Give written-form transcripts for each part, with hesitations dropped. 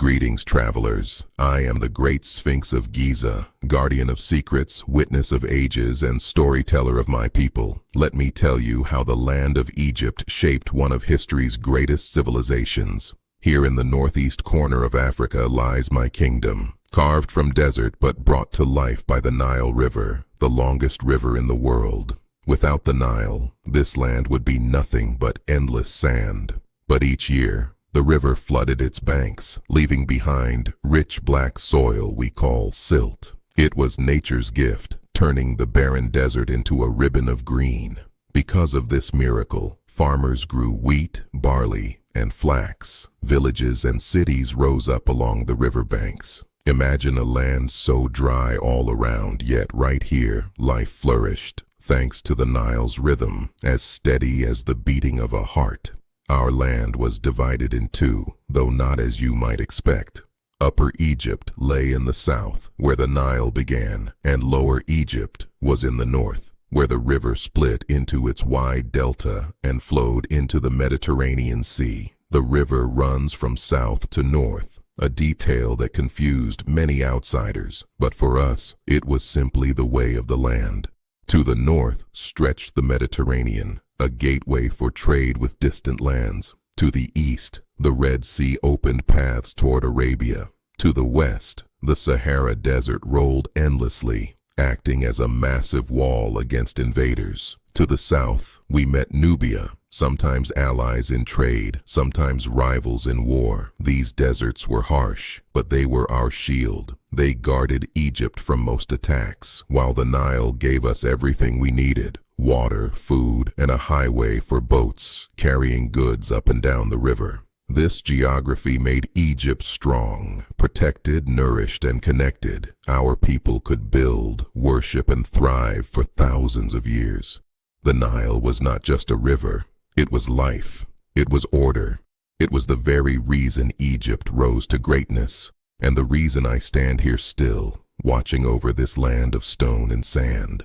Greetings, travelers. I am the Great Sphinx of Giza, guardian of secrets, witness of ages, and storyteller of my people. Let me tell you how the land of Egypt shaped one of history's greatest civilizations. Here in the northeast corner of Africa lies my kingdom, carved from desert but brought to life by the Nile River, the longest river in the world. Without the Nile, this land would be nothing but endless sand. But each year, the river flooded its banks, leaving behind rich black soil we call silt. It was nature's gift, turning the barren desert into a ribbon of green. Because of this miracle, farmers grew wheat, barley, and flax. Villages and cities rose up along the riverbanks. Imagine a land so dry all around, yet right here, life flourished, thanks to the Nile's rhythm, as steady as the beating of a heart. Our land was divided in two, though not as you might expect. Upper Egypt lay in the south, where the Nile began, and Lower Egypt was in the north, where the river split into its wide delta and flowed into the Mediterranean Sea. The river runs from south to north, a detail that confused many outsiders, but for us, it was simply the way of the land. To the north stretched the Mediterranean, a gateway for trade with distant lands. To the east, the Red Sea opened paths toward Arabia. To the west, the Sahara Desert rolled endlessly, acting as a massive wall against invaders. To the south, we met Nubia, sometimes allies in trade, sometimes rivals in war. These deserts were harsh, but they were our shield. They guarded Egypt from most attacks, while the Nile gave us everything we needed: water, food, and a highway for boats carrying goods up and down the river. This geography made Egypt strong, protected, nourished, and connected. Our people could build, worship, and thrive for thousands of years. The Nile was not just a river. It was life. It was order. It was the very reason Egypt rose to greatness, and the reason I stand here still, watching over this land of stone and sand.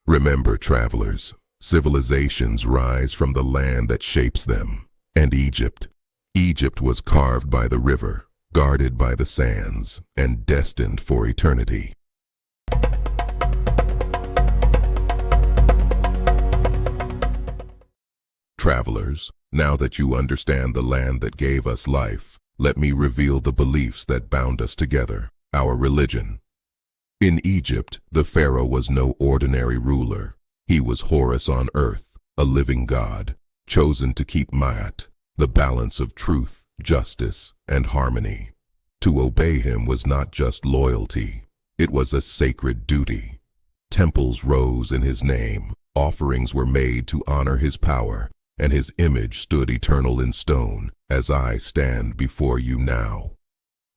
Remember, travelers, civilizations rise from the land that shapes them. And Egypt was carved by the river, guarded by the sands, and destined for eternity. Travelers, now that you understand the land that gave us life, let me reveal the beliefs that bound us together, our religion. In Egypt, the pharaoh was no ordinary ruler. He was Horus on earth, a living god, chosen to keep Ma'at, the balance of truth, justice, and harmony. To obey him was not just loyalty, it was a sacred duty. Temples rose in his name, offerings were made to honor his power, and his image stood eternal in stone, as I stand before you now.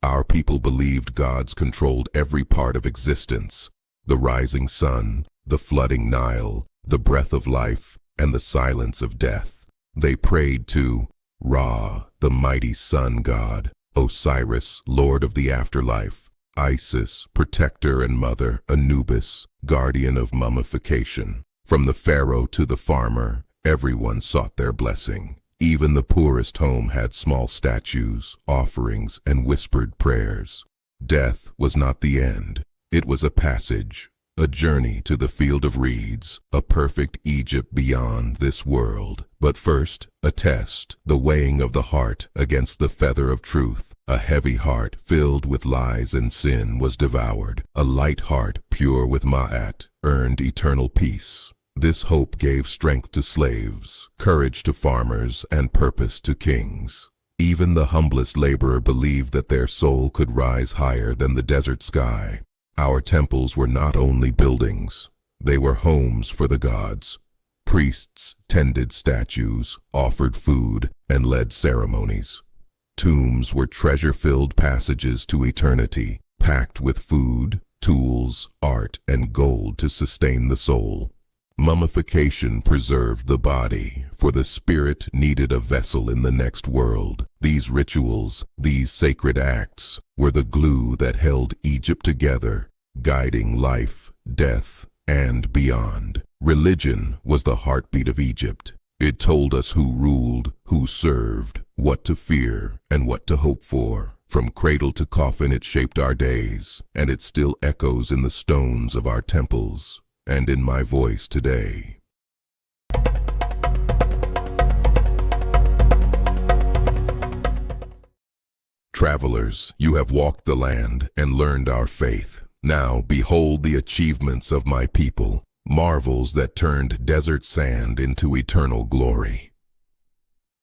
Our people believed gods controlled every part of existence: the rising sun, the flooding Nile, the breath of life, and the silence of death. They prayed to Ra, the mighty sun god; Osiris, lord of the afterlife; Isis, protector and mother; Anubis, guardian of mummification. From the pharaoh to the farmer, everyone sought their blessing. Even the poorest home had small statues, offerings, and whispered prayers. Death was not the end. It was a passage, a journey to the field of reeds, a perfect Egypt beyond this world. But first, a test, the weighing of the heart against the feather of truth. A heavy heart filled with lies and sin was devoured. A light heart, pure with Ma'at, earned eternal peace. This hope gave strength to slaves, courage to farmers, and purpose to kings. Even the humblest laborer believed that their soul could rise higher than the desert sky. Our temples were not only buildings, they were homes for the gods. Priests tended statues, offered food, and led ceremonies. Tombs were treasure-filled passages to eternity, packed with food, tools, art, and gold to sustain the soul. Mummification preserved the body, for the spirit needed a vessel in the next world. These rituals, these sacred acts, were the glue that held Egypt together, guiding life, death, and beyond. Religion was the heartbeat of Egypt. It told us who ruled, who served, what to fear, and what to hope for. From cradle to coffin it shaped our days, and it still echoes in the stones of our temples and in my voice today. Travelers, you have walked the land and learned our faith. Now behold the achievements of my people, marvels that turned desert sand into eternal glory.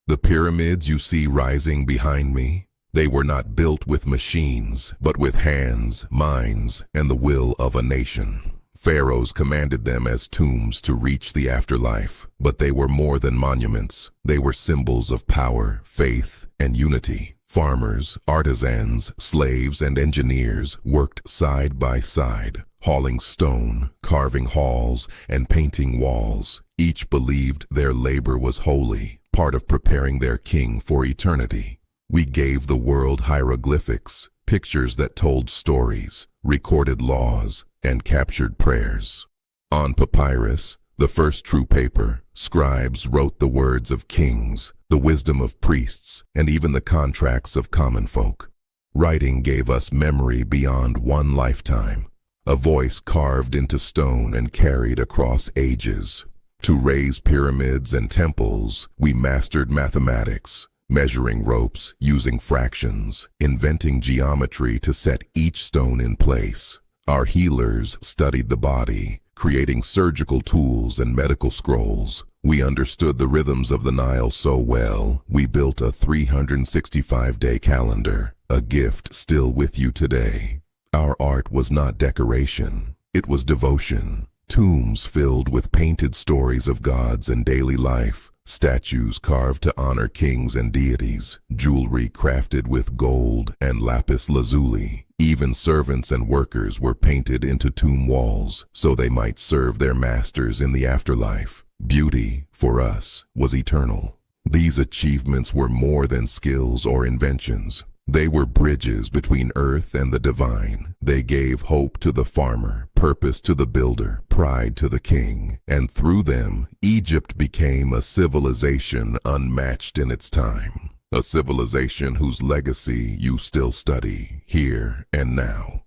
The pyramids you see rising behind me, they were not built with machines, but with hands, minds, and the will of a nation. Pharaohs commanded them as tombs to reach the afterlife, but they were more than monuments. They were symbols of power, faith, and unity. Farmers, artisans, slaves, and engineers worked side by side, hauling stone, carving halls, and painting walls. Each believed their labor was holy, part of preparing their king for eternity. We gave the world hieroglyphics, pictures that told stories, recorded laws, and captured prayers. On papyrus, the first true paper, scribes wrote the words of kings, the wisdom of priests, and even the contracts of common folk. Writing gave us memory beyond one lifetime, a voice carved into stone and carried across ages. To raise pyramids and temples, we mastered mathematics, measuring ropes, using fractions, inventing geometry to set each stone in place. Our healers studied the body, creating surgical tools and medical scrolls. We understood the rhythms of the Nile so well, we built a 365-day calendar, a gift still with you today. Our art was not decoration, it was devotion. Tombs filled with painted stories of gods and daily life, statues carved to honor kings and deities, jewelry crafted with gold and lapis lazuli. Even servants and workers were painted into tomb walls so they might serve their masters in the afterlife. Beauty, for us, was eternal. These achievements were more than skills or inventions. They were bridges between earth and the divine. They gave hope to the farmer, purpose to the builder, pride to the king, and through them, Egypt became a civilization unmatched in its time. A civilization whose legacy you still study, here and now.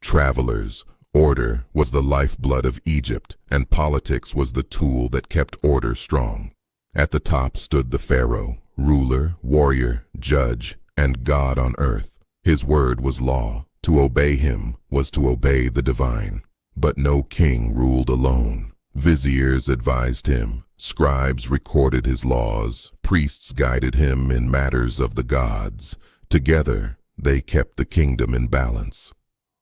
Travelers, order was the lifeblood of Egypt, and politics was the tool that kept order strong. At the top stood the pharaoh, ruler, warrior, judge, and God on earth. His word was law. To obey him was to obey the divine. But no king ruled alone. Viziers advised him, scribes recorded his laws, priests guided him in matters of the gods. Together, they kept the kingdom in balance.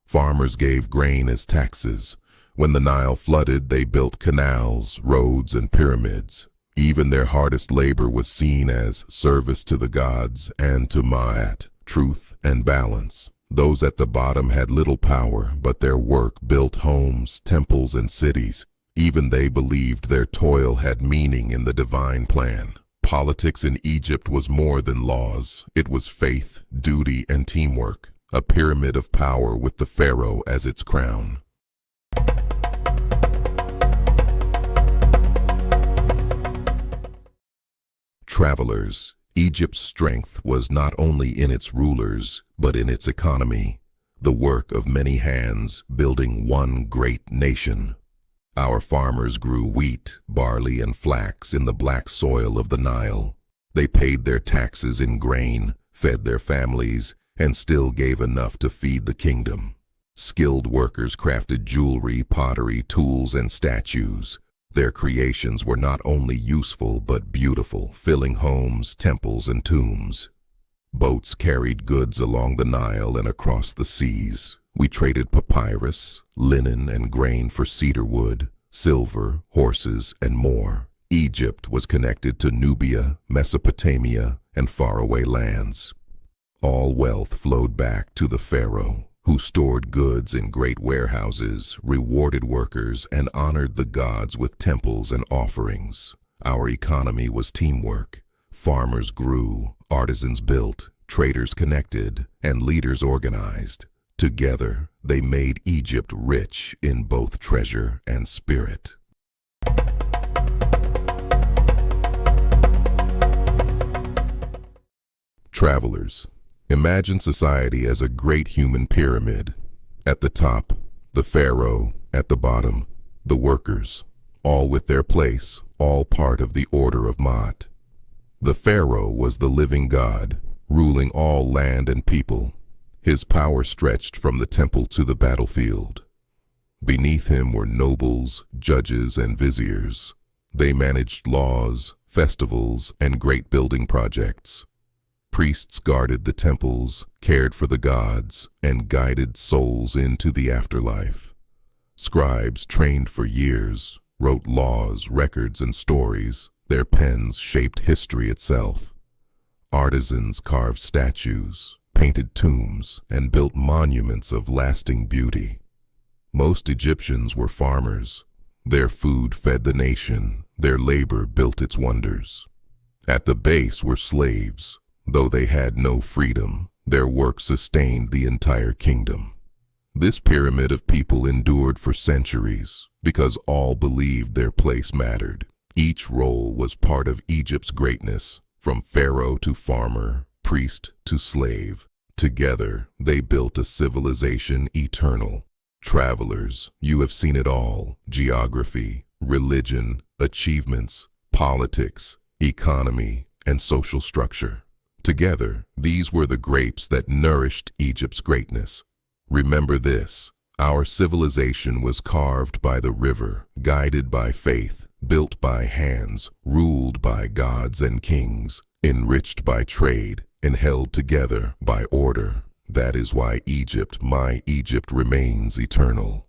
Farmers gave grain as taxes. When the Nile flooded, they built canals, roads, and pyramids. Even their hardest labor was seen as service to the gods and to Ma'at, truth and balance. Those at the bottom had little power, but their work built homes, temples, and cities. Even they believed their toil had meaning in the divine plan. Politics in Egypt was more than laws. It was faith, duty, and teamwork. A pyramid of power with the pharaoh as its crown. Travelers, Egypt's strength was not only in its rulers, but in its economy, the work of many hands building one great nation. Our farmers grew wheat, barley, and flax in the black soil of the Nile. They paid their taxes in grain, fed their families, and still gave enough to feed the kingdom. Skilled workers crafted jewelry, pottery, tools, and statues. Their creations were not only useful but beautiful, filling homes, temples, and tombs. Boats carried goods along the Nile and across the seas. We traded papyrus, linen, and grain for cedar wood, silver, horses, and more. Egypt was connected to Nubia, Mesopotamia, and faraway lands. All wealth flowed back to the pharaoh, who stored goods in great warehouses, rewarded workers, and honored the gods with temples and offerings. Our economy was teamwork. Farmers grew, artisans built, traders connected, and leaders organized. Together, they made Egypt rich in both treasure and spirit. Travelers, imagine society as a great human pyramid. At the top, the pharaoh; at the bottom, the workers, all with their place, all part of the order of Maat. The pharaoh was the living god, ruling all land and people. His power stretched from the temple to the battlefield. Beneath him were nobles, judges, and viziers. They managed laws, festivals, and great building projects. Priests guarded the temples, cared for the gods, and guided souls into the afterlife. Scribes, trained for years, wrote laws, records, and stories. Their pens shaped history itself. Artisans carved statues, painted tombs, and built monuments of lasting beauty. Most Egyptians were farmers. Their food fed the nation, their labor built its wonders. At the base were slaves. Though they had no freedom, their work sustained the entire kingdom. This pyramid of people endured for centuries because all believed their place mattered. Each role was part of Egypt's greatness, from pharaoh to farmer, priest to slave. Together, they built a civilization eternal. Travelers, you have seen it all: geography, religion, achievements, politics, economy, and social structure. Together, these were the grapes that nourished Egypt's greatness. Remember this: our civilization was carved by the river, guided by faith, built by hands, ruled by gods and kings, enriched by trade, and held together by order. That is why Egypt, my Egypt, remains eternal.